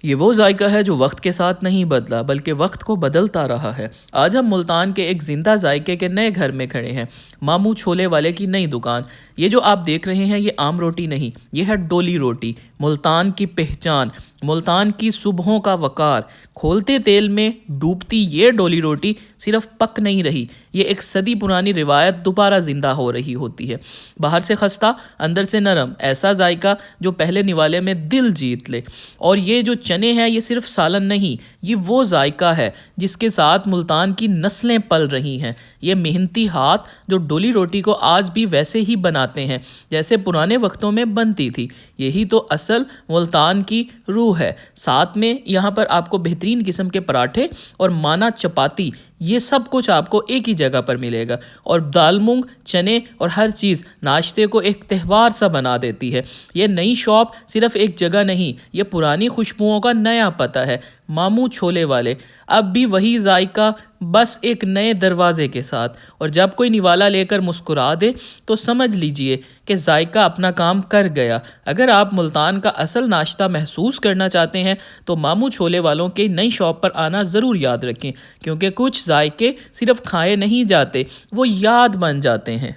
یہ وہ ذائقہ ہے جو وقت کے ساتھ نہیں بدلا بلکہ وقت کو بدلتا رہا ہے۔ آج ہم ملتان کے ایک زندہ ذائقے کے نئے گھر میں کھڑے ہیں، ماموں چھولے والے کی نئی دکان۔ یہ جو آپ دیکھ رہے ہیں یہ عام روٹی نہیں، یہ ہے ڈولی روٹی، ملتان کی پہچان، ملتان کی صبحوں کا وقار۔ کھولتے تیل میں ڈوبتی یہ ڈولی روٹی صرف پک نہیں رہی، یہ ایک صدی پرانی روایت دوبارہ زندہ ہو رہی ہوتی ہے۔ باہر سے خستہ، اندر سے نرم، ایسا ذائقہ جو پہلے نوالے میں دل جیت لے۔ اور یہ جو چنے ہیں یہ صرف سالن نہیں، یہ وہ ذائقہ ہے جس کے ساتھ ملتان کی نسلیں پل رہی ہیں۔ یہ محنتی ہاتھ جو ڈولی روٹی کو آج بھی ویسے ہی بناتے ہیں جیسے پرانے وقتوں میں بنتی تھی، یہی تو اصل ملتان کی روح ہے۔ ساتھ میں یہاں پر آپ کو بہترین قسم کے پراٹھے اور مانا چپاتی، یہ سب کچھ آپ کو ایک ہی جگہ پر ملے گا، اور دال مونگ، چنے اور ہر چیز ناشتے کو ایک تہوار سا بنا دیتی ہے۔ یہ نئی شاپ صرف ایک جگہ نہیں، یہ پرانی خوشبوؤں کا نیا پتہ ہے، ماموں چھولے والے۔ اب بھی وہی ذائقہ، بس ایک نئے دروازے کے ساتھ، اور جب کوئی نوالا لے کر مسکرا دے تو سمجھ لیجئے کہ ذائقہ اپنا کام کر گیا۔ اگر آپ ملتان کا اصل ناشتہ محسوس کرنا چاہتے ہیں تو ماموں چھولے والوں کے نئی شاپ پر آنا ضرور یاد رکھیں، کیونکہ کچھ ذائقے صرف کھائے نہیں جاتے، وہ یاد بن جاتے ہیں۔